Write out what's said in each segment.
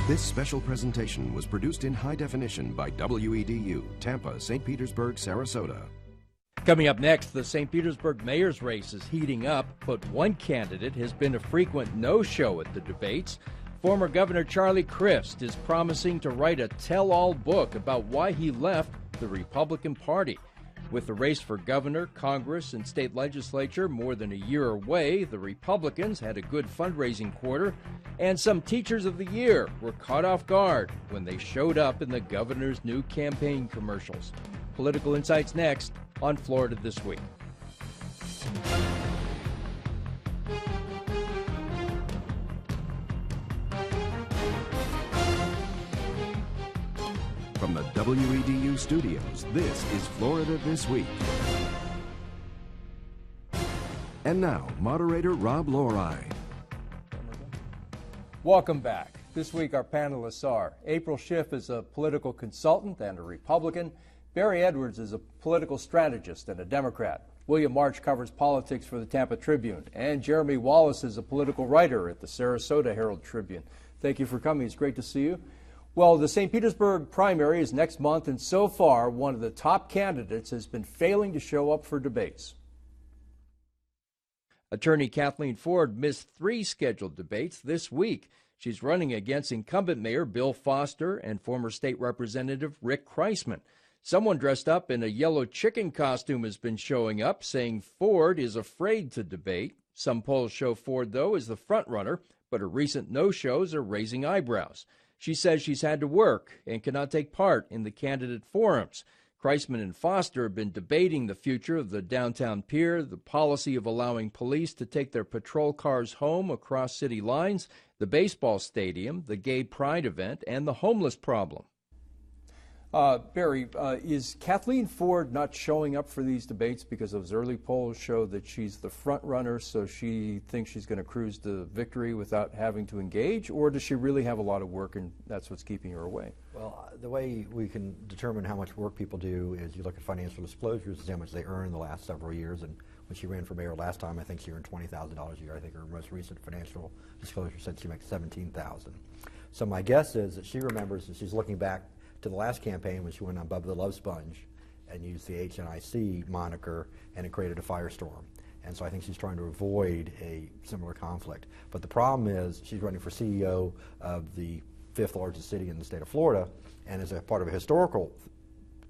This special presentation was produced in high definition by WEDU, Tampa, St. Petersburg, Sarasota. Coming up next, the St. Petersburg mayor's race is heating up, but one candidate has been a frequent no-show at the debates. Former Governor Charlie Crist is promising to write a tell-all book about why he left the Republican Party. With the race for governor, Congress, and state legislature more than a year away, the Republicans had a good fundraising quarter, and some teachers of the year were caught off guard when they showed up in the governor's new campaign commercials. Political Insights next on Florida This Week. From the WEDU studios, this is Florida This Week. And now, moderator Rob Lorai. Welcome back. This week our panelists are April Schiff is a political consultant and a Republican. Barry Edwards is a political strategist and a Democrat. William March covers politics for the Tampa Tribune. And Jeremy Wallace is a political writer at the Sarasota Herald Tribune. Thank you for coming. It's great to see you. Well, the St. Petersburg primary is next month, and so far, one of the top candidates has been failing to show up for debates. Attorney Kathleen Ford missed 3 scheduled debates this week. She's running against incumbent Mayor Bill Foster and former state representative Rick Kreisman. Someone dressed up in a yellow chicken costume has been showing up, saying Ford is afraid to debate. Some polls show Ford, though, as the front runner, but her recent no-shows are raising eyebrows. She says she's had to work and cannot take part in the candidate forums. Kreisman and Foster have been debating the future of the downtown pier, the policy of allowing police to take their patrol cars home across city lines, the baseball stadium, the gay pride event, and the homeless problem. Barry, is Kathleen Ford not showing up for these debates because those early polls show that she's the front runner, so she thinks she's going to cruise to victory without having to engage, or does she really have a lot of work and that's what's keeping her away? Well, the way we can determine how much work people do is you look at financial disclosures and how much they earn the last several years. And when she ran for mayor last time, I think she earned $20,000 a year. I think her most recent financial disclosure said she makes $17,000. So my guess is that she remembers, and she's looking back to the last campaign when she went on Bubba the Love Sponge and used the HNIC moniker, and it created a firestorm. And so I think she's trying to avoid a similar conflict. But the problem is she's running for CEO of the 5th largest city in the state of Florida, and as a part of a historical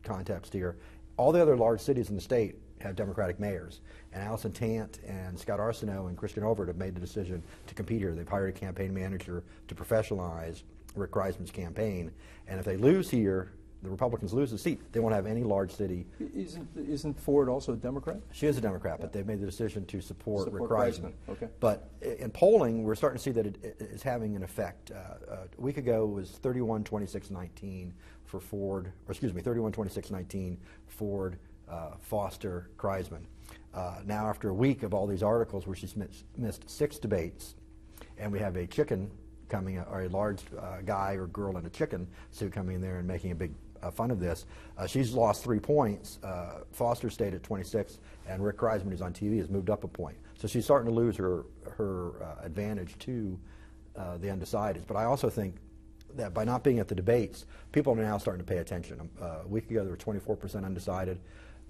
context here, all the other large cities in the state have Democratic mayors. And Allison Tant and Scott Arsenault and Christian Overt have made the decision to compete here. They've hired a campaign manager to professionalize Rick Kreisman's campaign, and if they lose here, the Republicans lose the seat, they won't have any large city. Isn't Ford also a Democrat? She is a Democrat, but they've made the decision to support Rick Kreisman. Okay. But in polling, we're starting to see that it is having an effect. A week ago it was 31-26-19 for Ford, or excuse me, 31-26-19 Ford, Foster, Kreisman. Now after a week of all these articles where she's missed 6 debates, and we have a chicken coming, or a large guy or girl in a chicken suit coming in there and making a big fun of this. She's lost 3 points. Foster stayed at 26, and Rick Kreisman, who's on TV, has moved up a point. So she's starting to lose her advantage to the undecideds. But I also think that by not being at the debates, people are now starting to pay attention. A week ago, there were 24% undecided.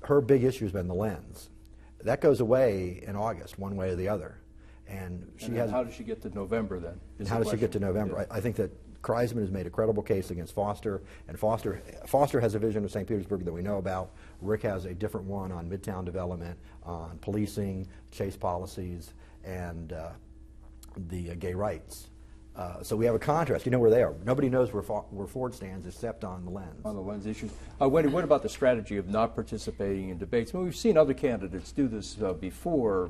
Her big issue has been the lens. That goes away in August, one way or the other. And how does she get to November then? How does she get to November? Yeah. I think that Kreisman has made a credible case against Foster, and Foster has a vision of St. Petersburg that we know about. Rick has a different one on Midtown development, on policing, chase policies, and the gay rights. So we have a contrast. You know where they are. Nobody knows where Ford stands except on the lens. On the lens issues. Wendy, what about the strategy of not participating in debates? I mean, we've seen other candidates do this before.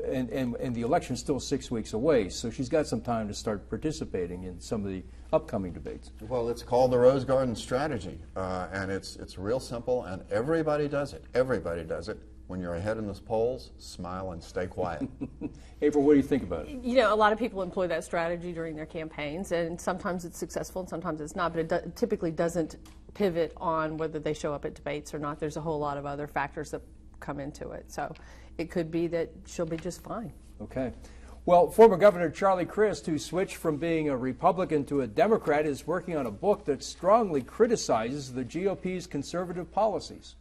And the election's still 6 weeks away, so she's got some time to start participating in some of the upcoming debates. Well, it's called the Rose Garden strategy, and it's real simple, and everybody does it. Everybody does it. When you're ahead in the polls, smile and stay quiet. April, what do you think about it? You know, a lot of people employ that strategy during their campaigns, and sometimes it's successful and sometimes it's not, but it typically doesn't pivot on whether they show up at debates or not. There's a whole lot of other factors that come into it. So it could be that she'll be just fine. Okay. Well, former Governor Charlie Crist, who switched from being a Republican to a Democrat, is working on a book that strongly criticizes the GOP's conservative policies.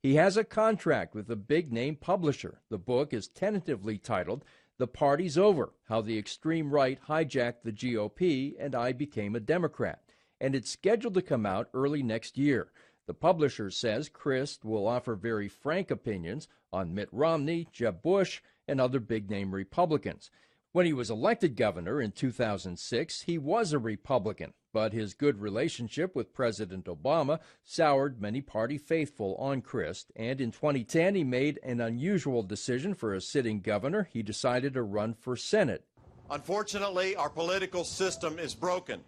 He has a contract with a big-name publisher. The book is tentatively titled "The Party's Over: How the Extreme Right Hijacked the GOP and I Became a Democrat," and it's scheduled to come out early next year. The publisher says Crist will offer very frank opinions on Mitt Romney, Jeb Bush, and other big-name Republicans. When he was elected governor in 2006, he was a Republican, but his good relationship with President Obama soured many party faithful on Crist, and in 2010 he made an unusual decision for a sitting governor. He decided to run for Senate. Unfortunately, our political system is broken.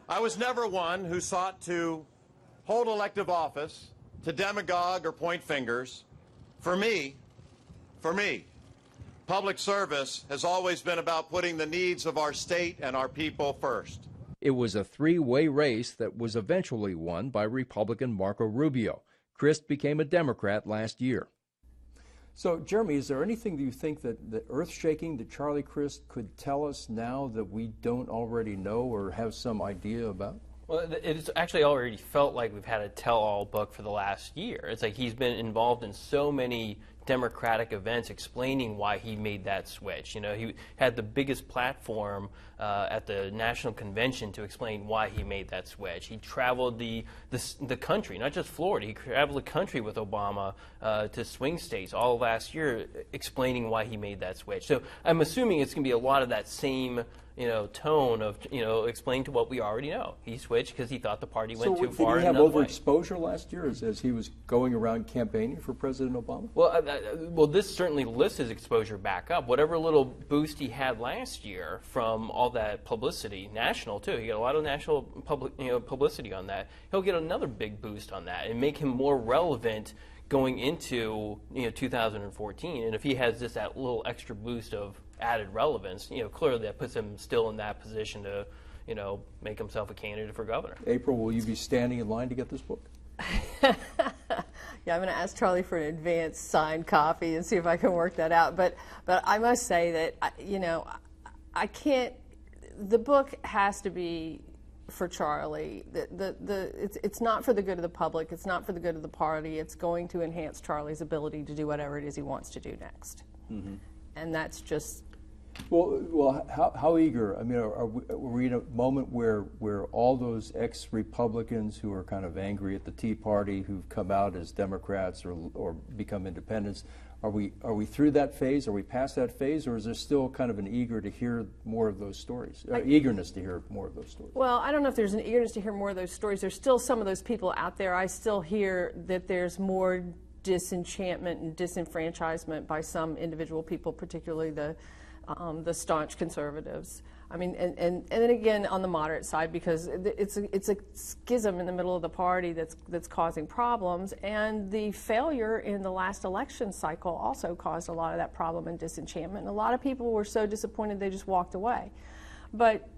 I was never one who sought to hold elective office, to demagogue or point fingers. For me, public service has always been about putting the needs of our state and our people first. It was a three-way race that was eventually won by Republican Marco Rubio. Crist became a Democrat last year. So, Jeremy, is there anything that you think that earth-shaking that Charlie Crist could tell us now that we don't already know or have some idea about? Well, it's actually already felt like we've had a tell-all book for the last year. It's like he's been involved in so many Democratic events explaining why he made that switch. You know, he had the biggest platform at the national convention to explain why he made that switch. He traveled the country, not just Florida. He traveled the country with Obama to swing states all last year, explaining why he made that switch. So I'm assuming it's going to be a lot of that same tone of, explain to what we already know. He switched because he thought the party went too far. Did he have overexposure last year as he was going around campaigning for President Obama? Well, this certainly lifts his exposure back up. Whatever little boost he had last year from all that publicity, national too, he got a lot of national publicity on that. He'll get another big boost on that and make him more relevant going into 2014. And if he has just that little extra boost of added relevance, clearly that puts him still in that position to, make himself a candidate for governor. April, will you be standing in line to get this book? Yeah, I'm going to ask Charlie for an advance signed copy and see if I can work that out. But I must say that, I can't, the book has to be for Charlie. It's not for the good of the public. It's not for the good of the party. It's going to enhance Charlie's ability to do whatever it is he wants to do next. Mm-hmm. And that's just... Well, how eager? I mean, are we in a moment where all those ex-Republicans who are kind of angry at the Tea Party, who've come out as Democrats or become independents, are we through that phase? Are we past that phase, or is there still kind of an eagerness to hear more of those stories? Well, I don't know if there's an eagerness to hear more of those stories. There's still some of those people out there. I still hear that there's more disenchantment and disenfranchisement by some individual people, particularly the staunch conservatives. I mean, and then again on the moderate side, because it's a schism in the middle of the party that's causing problems, and the failure in the last election cycle also caused a lot of that problem and disenchantment. And a lot of people were so disappointed they just walked away. But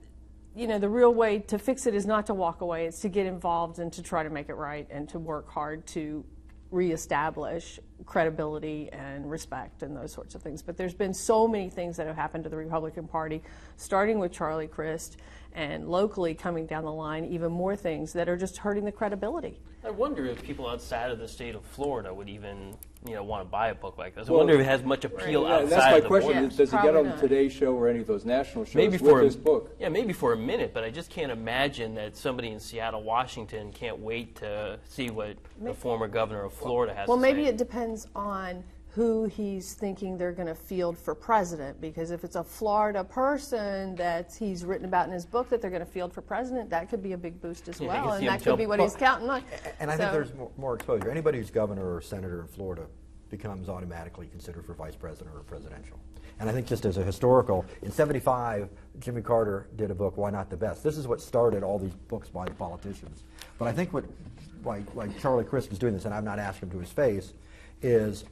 the real way to fix it is not to walk away; it's to get involved and to try to make it right and to work hard to reestablish credibility and respect and those sorts of things. But there's been so many things that have happened to the Republican Party, starting with Charlie Crist, and locally coming down the line, even more things that are just hurting the credibility. I wonder if people outside of the state of Florida would even, want to buy a book like this. I wonder if it has much appeal outside of the That's my question. borders. Does it get on the Not. Today Show or any of those national shows maybe with this book? Yeah, maybe for a minute, but I just can't imagine that somebody in Seattle, Washington can't wait to see what the former governor of Florida has to say. Well, maybe it depends on who he's thinking they're going to field for president, because if it's a Florida person that he's written about in his book that they're going to field for president, that could be a big boost as well, and that could be what he's counting on. And I think there's more exposure. Anybody who's governor or senator in Florida becomes automatically considered for vice president or presidential. And I think just as a historical, in '75, Jimmy Carter did a book, Why Not the Best? This is what started all these books by the politicians. But I think why Charlie Crist is doing this, and I've not asked him to his face, is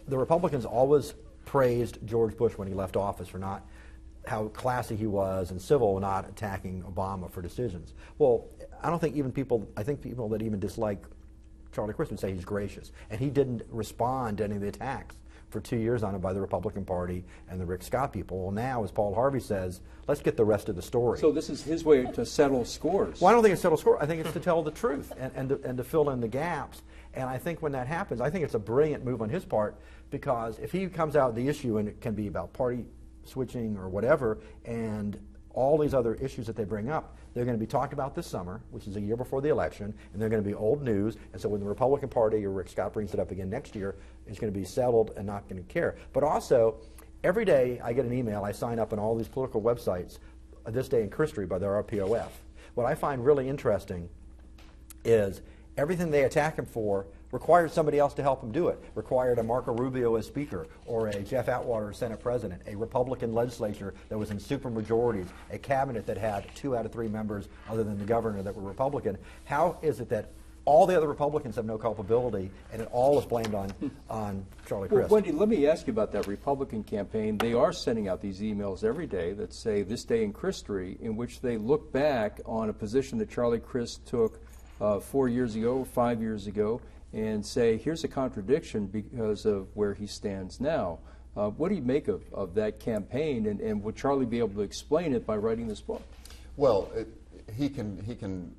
the Republicans always praised George Bush when he left office for not how classy he was and civil, not attacking Obama for decisions. Well, I think people that even dislike Charlie Crist would say he's gracious, and he didn't respond to any of the attacks for 2 years on it by the Republican Party and the Rick Scott people. Well, now, as Paul Harvey says, let's get the rest of the story. So this is his way to settle scores. Well, I don't think it's settle score. I think it's to tell the truth and to fill in the gaps. And I think when that happens, I think it's a brilliant move on his part, because if he comes out with the issue, and it can be about party switching or whatever, and all these other issues that they bring up, they're going to be talked about this summer, which is a year before the election, and they're going to be old news. And so when the Republican Party or Rick Scott brings it up again next year, it's going to be settled and not going to care. But also, every day I get an email, I sign up on all these political websites, This Day in History by the RPOF. What I find really interesting is everything they attack him for required somebody else to help him do it. Required a Marco Rubio as Speaker, or a Jeff Atwater as Senate President, a Republican legislature that was in supermajorities, a cabinet that had 2 out of 3 members other than the governor that were Republican. How is it that all the other Republicans have no culpability, and it all is blamed on Charlie Crist? Well, Wendy, let me ask you about that Republican campaign. They are sending out these emails every day that say This Day in History, in which they look back on a position that Charlie Crist took 4 years ago or 5 years ago, and say, here's a contradiction because of where he stands now. What do you make of that campaign, and would Charlie be able to explain it by writing this book? Well, he can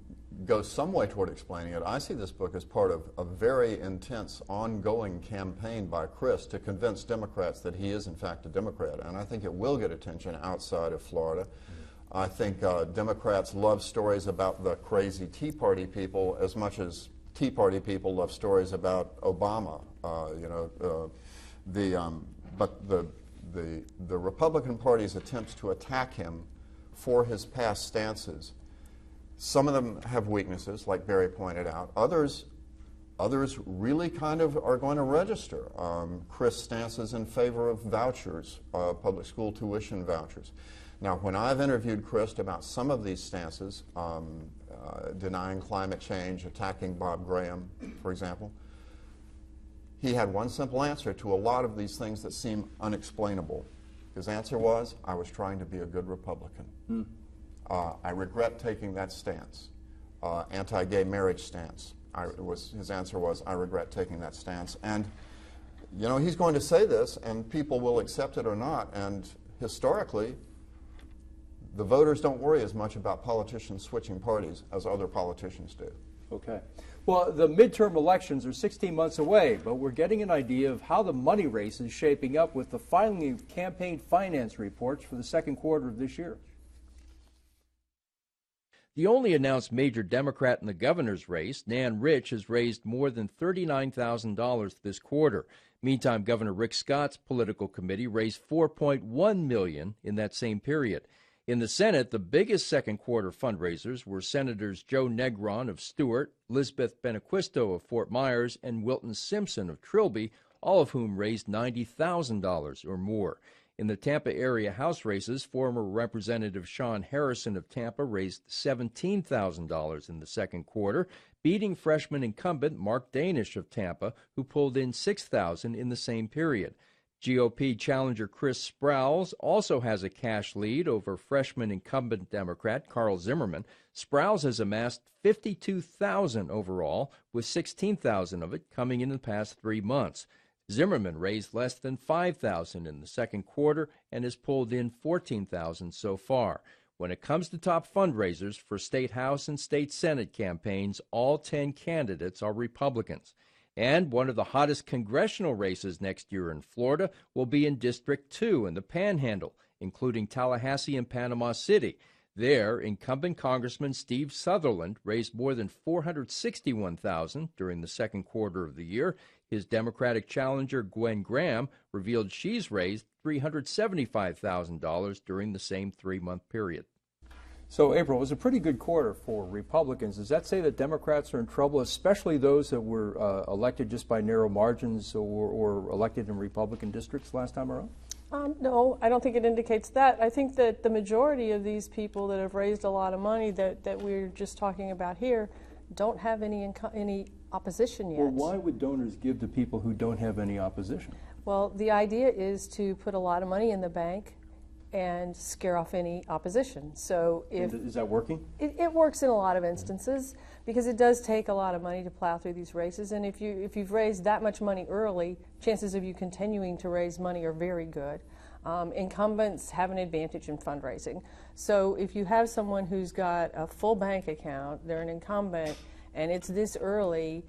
go some way toward explaining it. I see this book as part of a very intense, ongoing campaign by Crist to convince Democrats that he is, in fact, a Democrat. And I think it will get attention outside of Florida. I think Democrats love stories about the crazy Tea Party people as much as Tea Party people love stories about Obama. But the Republican Party's attempts to attack him for his past stances, some of them have weaknesses, like Barry pointed out. Others really kind of are going to register. Crist's stances in favor of vouchers, public school tuition vouchers. Now, when I've interviewed Crist about some of these stances, denying climate change, attacking Bob Graham, for example, he had one simple answer to a lot of these things that seem unexplainable. His answer was, I was trying to be a good Republican. I regret taking that stance, anti-gay marriage stance. His answer was, I regret taking that stance. And, you know, he's going to say this, and people will accept it or not. And historically, the voters don't worry as much about politicians switching parties as other politicians do. Okay. Well, the midterm elections are 16 months away, but we're getting an idea of how the money race is shaping up with the filing of campaign finance reports for the second quarter of this year. The only announced major Democrat in the governor's race, Nan Rich, has raised more than $39,000 this quarter. Meantime, Governor Rick Scott's political committee raised $4.1 million in that same period. In the Senate, the biggest second quarter fundraisers were Senators Joe Negron of Stewart, Elizabeth Benequisto of Fort Myers, and Wilton Simpson of Trilby, all of whom raised $90,000 or more. In the Tampa area House races, former Representative Sean Harrison of Tampa raised $17,000 in the second quarter, beating freshman incumbent Mark Danish of Tampa, who pulled in $6,000 in the same period. GOP challenger Chris Sprouse also has a cash lead over freshman incumbent Democrat Carl Zimmerman. Sprouse has amassed $52,000 overall, with $16,000 of it coming in the past 3 months. Zimmerman raised less than $5,000 in the second quarter and has pulled in $14,000 so far. When it comes to top fundraisers for state House and state Senate campaigns, all 10 candidates are Republicans. And one of the hottest congressional races next year in Florida will be in District 2 in the Panhandle, including Tallahassee and Panama City. There, incumbent Congressman Steve Sutherland raised more than $461,000 during the second quarter of the year. His Democratic challenger, Gwen Graham, revealed she's raised $375,000 during the same 3-month period. So, April, it was a pretty good quarter for Republicans. Does that say that Democrats are in trouble, especially those that were elected just by narrow margins or elected in Republican districts last time around? No, I don't think it indicates that. I think that the majority of these people that have raised a lot of money that we're just talking about here don't have any opposition yet. Well, why would donors give to people who don't have any opposition? Well, the idea is to put a lot of money in the bank and scare off any opposition. So if Is that working? it works in a lot of instances, because it does take a lot of money to plow through these races, and if you've raised that much money early, chances of you continuing to raise money are very good. Incumbents have an advantage in fundraising. So if you have someone who's got a full bank account, they're an incumbent, and it's this early,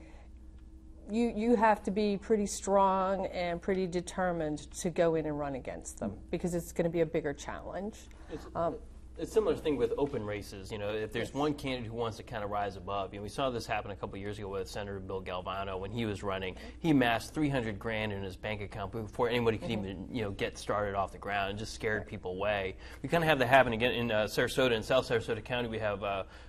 you have to be pretty strong and pretty determined to go in and run against them, because it's going to be a bigger challenge. It's a similar thing with open races. You know, if there's one candidate who wants to kind of rise above, we saw this happen a couple years ago with Senator Bill Galvano when he was running. He amassed $300,000 in his bank account before anybody could even, get started off the ground, and just scared people away. We kind of have that happen again in Sarasota. In South Sarasota County, we have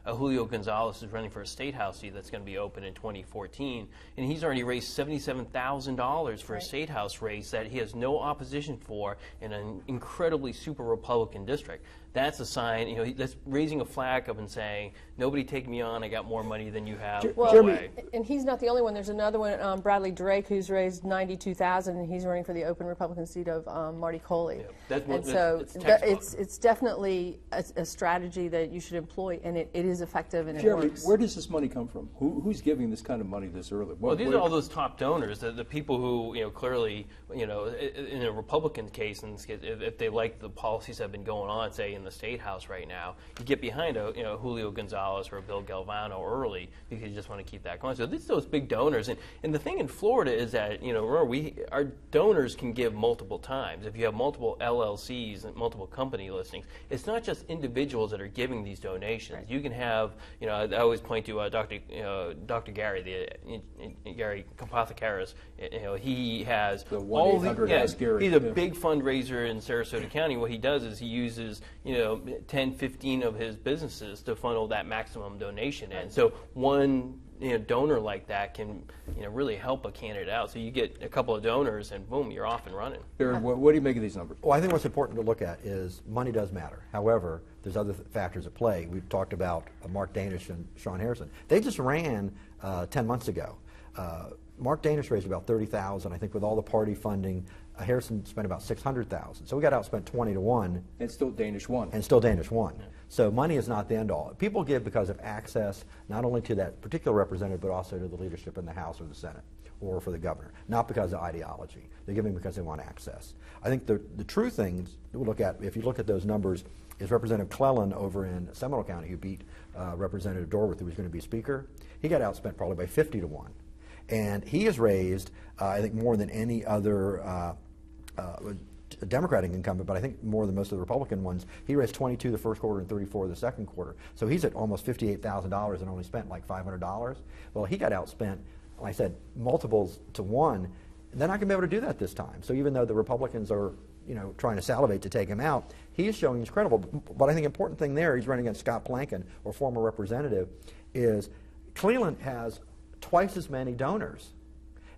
Julio Gonzalez who's running for a state house seat that's going to be open in 2014, and he's already raised $77,000 for a state house race that he has no opposition for in an incredibly super Republican district. That's a sign, that's raising a flag up and saying, nobody take me on, I got more money than you have. Well, and he's not the only one. There's another one, Bradley Drake, who's raised $92,000, and he's running for the open Republican seat of Marty Coley. Yeah, it's definitely a strategy that you should employ, and it is effective and Jeremy, it works. where does this money come from? Who's giving this kind of money this early? Well, these are all those top donors, the people who, clearly, in a Republican case, if they like the policies that have been going on, say, in the State House right now, you get behind a Julio Gonzalez or a Bill Galvano early because you just want to keep that going. So these are those big donors, and the thing in Florida is that remember, our donors can give multiple times. If you have multiple LLCs and multiple company listings, it's not just individuals that are giving these donations. Right. You can have I always point to Dr. Gary, Gary Kapathikaris. He has the 1-800 Gary. He's a big fundraiser in Sarasota County. What he does is he uses 10, 15 of his businesses to funnel that maximum donation in. So one donor like that can really help a candidate out. So you get a couple of donors and boom, you're off and running. Aaron, what do you make of these numbers? Well, I think what's important to look at is money does matter. However, there's other factors at play. We've talked about Mark Danish and Sean Harrison. They just ran 10 months ago. Mark Danish raised about $30,000. I think with all the party funding, Harrison spent about $600,000. So we got outspent 20-1. And still Danish won. Yeah. So money is not the end all. People give because of access, not only to that particular representative, but also to the leadership in the House or the Senate, or for the governor. Not because of ideology. They're giving because they want access. I think the true things we'll look at, if you look at those numbers, is Representative Clellan over in Seminole County, who beat Representative Dorwith, who was going to be Speaker. He got outspent probably by 50-1. And he has raised, I think, more than any other Democratic incumbent, but I think more than most of the Republican ones. He raised 22 the first quarter and 34 the second quarter. So he's at almost $58,000 and only spent like $500. Well, he got outspent, like I said, multiples to one. They're not going to be able to do that this time. So even though the Republicans are trying to salivate to take him out, he is showing he's credible. But I think the important thing there, he's running against Scott Plankin, or former representative, is Cleland has twice as many donors.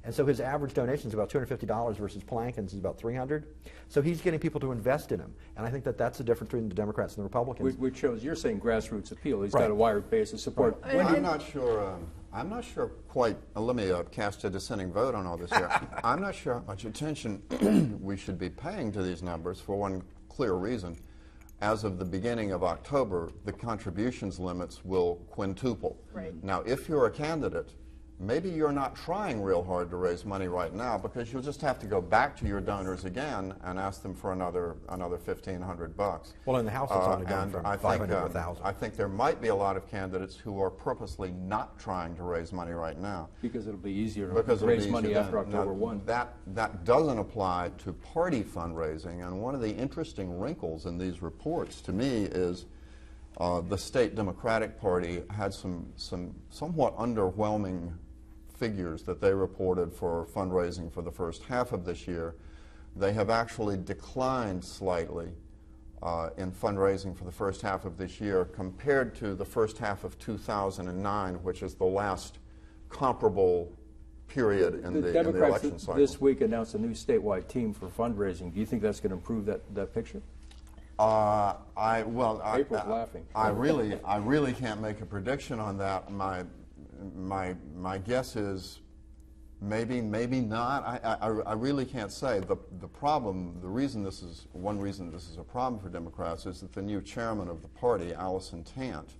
And so his average donation is about $250 versus Plankin's is about $300. So he's getting people to invest in him. And I think that's the difference between the Democrats and the Republicans. Which shows you're saying grassroots appeal. He's Right. got a wide base of support. Well, I'm not sure quite, let me cast a dissenting vote on all this here. I'm not sure how much attention we should be paying to these numbers for one clear reason. As of the beginning of October, the contributions limits will quintuple. Right. Now, if you're a candidate, maybe you're not trying real hard to raise money right now because you'll just have to go back to your donors again and ask them for another $1,500. Well, in the House, it's only going from 500 to 1,000. I think there might be a lot of candidates who are purposely not trying to raise money right now. Because it'll be easier Because to raise money after October 1. That doesn't apply to party fundraising, and one of the interesting wrinkles in these reports to me is the state Democratic Party had some somewhat underwhelming figures that they reported for fundraising for the first half of this year. They have actually declined slightly in fundraising for the first half of this year compared to the first half of 2009, which is the last comparable period in the election cycle. This week announced a new statewide team for fundraising. Do you think that's going to improve that picture? April's laughing. I really can't make a prediction on that. My guess is Maybe, maybe not. I really can't say. The problem, one reason this is a problem for Democrats is that the new chairman of the party, Allison Tant,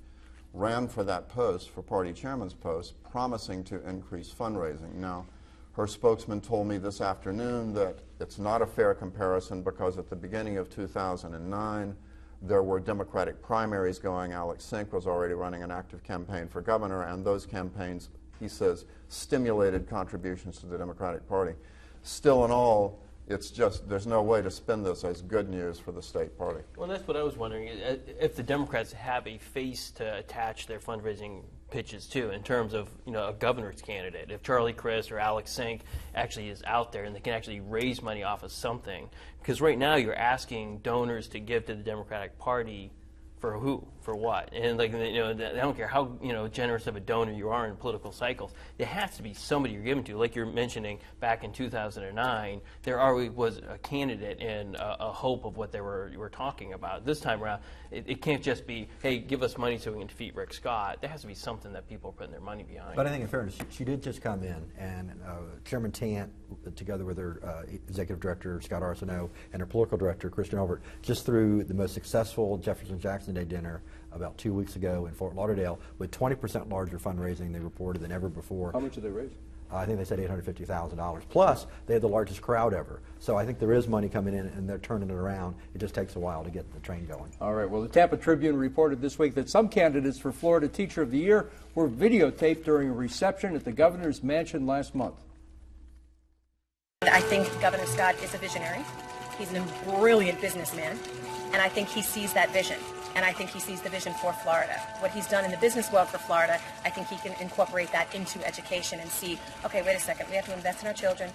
ran for that post, for party chairman's post, promising to increase fundraising. Now, her spokesman told me this afternoon that it's not a fair comparison because at the beginning of 2009, there were Democratic primaries going. Alex Sink was already running an active campaign for governor, and those campaigns, he says, stimulated contributions to the Democratic Party. Still in all, it's just, there's no way to spin this as good news for the state party. Well, that's what I was wondering, if the Democrats have a face to attach their fundraising pitches to, in terms of, you know, a governor's candidate. If Charlie Crist or Alex Sink actually is out there and they can actually raise money off of something. Because right now you're asking donors to give to the Democratic Party for who? For what? And like, you know, I don't care how, you know, generous of a donor you are in political cycles. There has to be somebody you're giving to. Like you're mentioning, back in 2009, there already was a candidate and a hope of what they were talking about. This time around, it can't just be, hey, give us money so we can defeat Rick Scott. There has to be something that people are putting their money behind. But I think in fairness, she did just come in, and Chairman Tant, together with her executive director, Scott Arsenault, and her political director, Christian Elbert, just threw the most successful Jefferson-Jackson Day dinner about 2 weeks ago in Fort Lauderdale with 20% larger fundraising they reported than ever before. How much did they raise? I think they said $850,000. Plus, they had the largest crowd ever. So I think there is money coming in, and they're turning it around. It just takes a while to get the train going. All right. Well, the Tampa Tribune reported this week that some candidates for Florida Teacher of the Year were videotaped during a reception at the governor's mansion last month. I think Governor Scott is a visionary. He's a brilliant businessman, and I think he sees that vision. And I think he sees the vision for Florida. What he's done in the business world for Florida, I think he can incorporate that into education and see, okay, wait a second, we have to invest in our children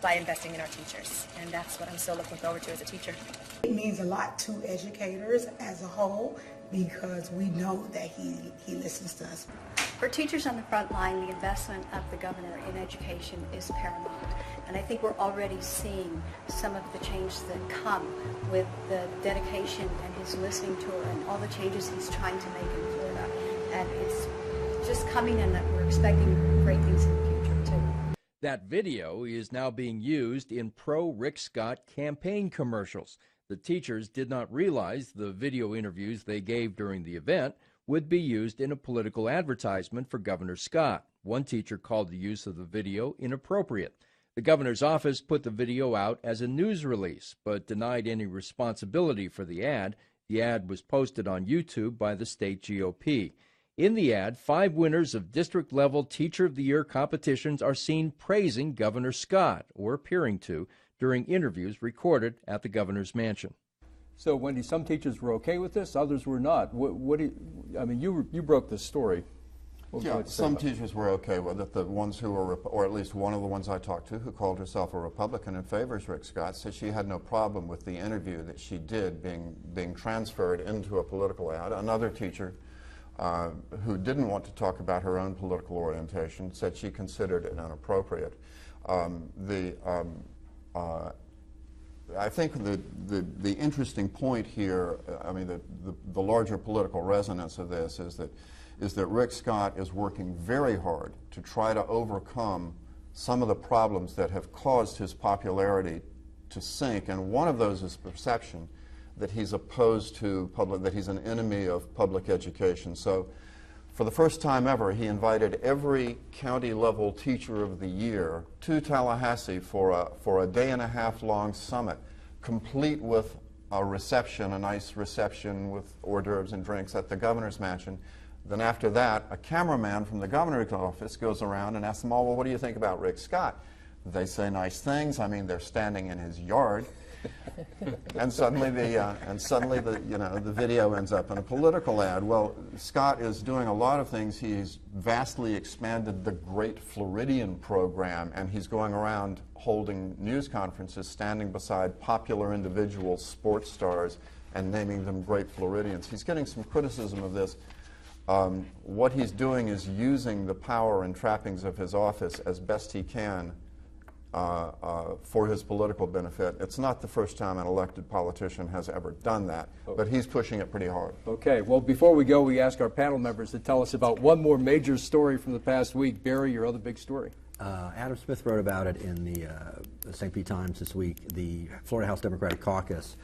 by investing in our teachers. And that's what I'm still looking forward to as a teacher. It means a lot to educators as a whole because we know that he listens to us. For teachers on the front line, the investment of the governor in education is paramount. And I think we're already seeing some of the changes that come with the dedication and his listening tour and all the changes he's trying to make in Florida. And it's just coming, and we're expecting great things in the future, too. That video is now being used in pro-Rick Scott campaign commercials. The teachers did not realize the video interviews they gave during the event would be used in a political advertisement for Governor Scott. One teacher called the use of the video inappropriate. The governor's office put the video out as a news release, but denied any responsibility for the ad. The ad was posted on YouTube by the state GOP. In the ad, 5 winners of district-level Teacher of the Year competitions are seen praising Governor Scott, or appearing to, during interviews recorded at the governor's mansion. So, Wendy, some teachers were okay with this, others were not. You broke this story. Yeah, some teachers were okay with it. The ones who were, or at least one of the ones I talked to, who called herself a Republican and favors Rick Scott, said she had no problem with the interview that she did being transferred into a political ad. Another teacher who didn't want to talk about her own political orientation said she considered it inappropriate. I think the interesting point here, the larger political resonance of this is that Rick Scott is working very hard to try to overcome some of the problems that have caused his popularity to sink, and one of those is perception that he's opposed to that he's an enemy of public education. So for the first time ever, he invited every county-level Teacher of the Year to Tallahassee for a day-and-a-half long summit, complete with a reception, a nice reception with hors d'oeuvres and drinks at the governor's mansion. Then after that, a cameraman from the governor's office goes around and asks them all, well, what do you think about Rick Scott? They say nice things. I mean, they're standing in his yard. And suddenly the video ends up in a political ad. Well, Scott is doing a lot of things. He's vastly expanded the Great Floridian program, and he's going around holding news conferences, standing beside popular individuals, sports stars, and naming them Great Floridians. He's getting some criticism of this. What he's doing is using the power and trappings of his office as best he can for his political benefit. It's not the first time an elected politician has ever done that, but he's pushing it pretty hard. Okay, well, before we go, we ask our panel members to tell us about one more major story from the past week. Barry, your other big story. Adam Smith wrote about it in the St. Pete Times this week. The Florida House Democratic Caucus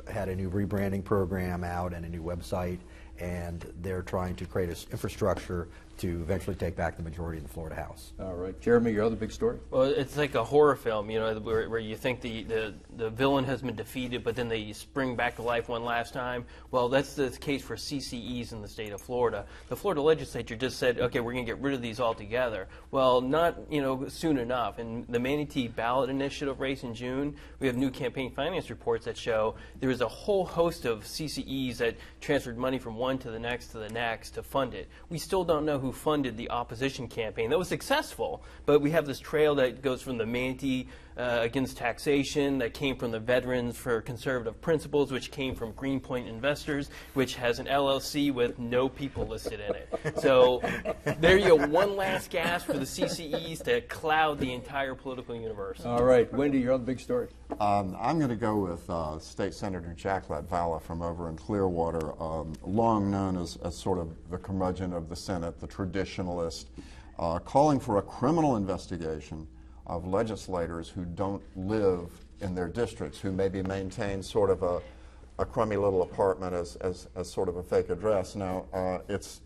had a new rebranding program out and a new website, and they're trying to create an infrastructure to eventually take back the majority in the Florida House. All right. Jeremy, your other big story? Well, it's like a horror film, where you think the villain has been defeated, but then they spring back to life one last time. Well, that's the case for CCEs in the state of Florida. The Florida legislature just said, okay, we're going to get rid of these altogether. Well, not soon enough. In the Manatee ballot initiative race in June, we have new campaign finance reports that show there was a whole host of CCEs that transferred money from one to the next to fund it. We still don't know who funded the opposition campaign. That was successful, but we have this trail that goes from the Manatee against taxation, that came from the Veterans for Conservative Principles, which came from Greenpoint Investors, which has an LLC with no people listed in it. So there you go, one last gasp for the CCEs to cloud the entire political universe. All right, Wendy, your other big story. I'm going to go with State Senator Jack Latvala from over in Clearwater, long known as sort of the curmudgeon of the Senate, the traditionalist, calling for a criminal investigation of legislators who don't live in their districts, who maybe maintain sort of a crummy little apartment as sort of a fake address. Now, it's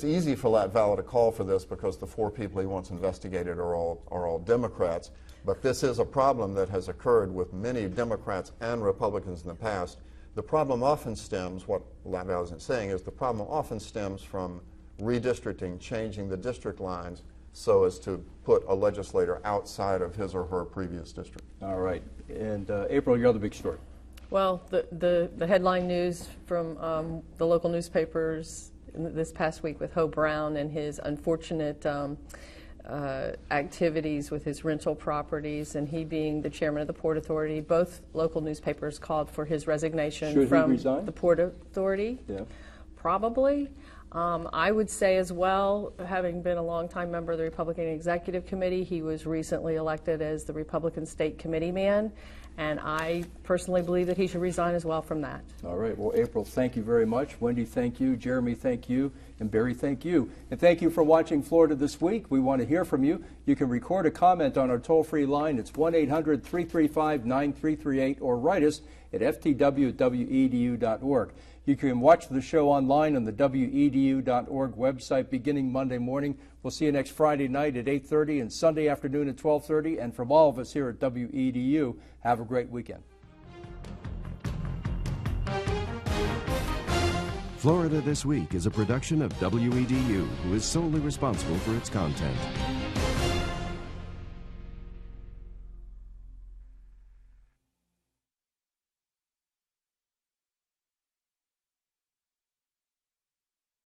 easy for Latvala to call for this because the 4 people he wants investigated are all Democrats. But this is a problem that has occurred with many Democrats and Republicans in the past. The problem often stems, what Latvala isn't saying, is the problem often stems from redistricting, changing the district lines so as to put a legislator outside of his or her previous district. All right. And April, your other big story. Well, the headline news from the local newspapers this past week with Ho Brown and his unfortunate activities with his rental properties, and he being the chairman of the Port Authority. Both local newspapers called for his resignation from the Port Authority. Yeah. Probably. I would say as well, having been a longtime member of the Republican Executive Committee, he was recently elected as the Republican State Committee man, and I personally believe that he should resign as well from that. All right. Well, April, thank you very much. Wendy, thank you. Jeremy, thank you. And Barry, thank you. And thank you for watching Florida This Week. We want to hear from you. You can record a comment on our toll-free line. It's 1-800-335-9338, or write us at ftw@wedu.org. You can watch the show online on the wedu.org website beginning Monday morning. We'll see you next Friday night at 8:30 and Sunday afternoon at 12:30. And from all of us here at WEDU, have a great weekend. Florida This Week is a production of WEDU, who is solely responsible for its content.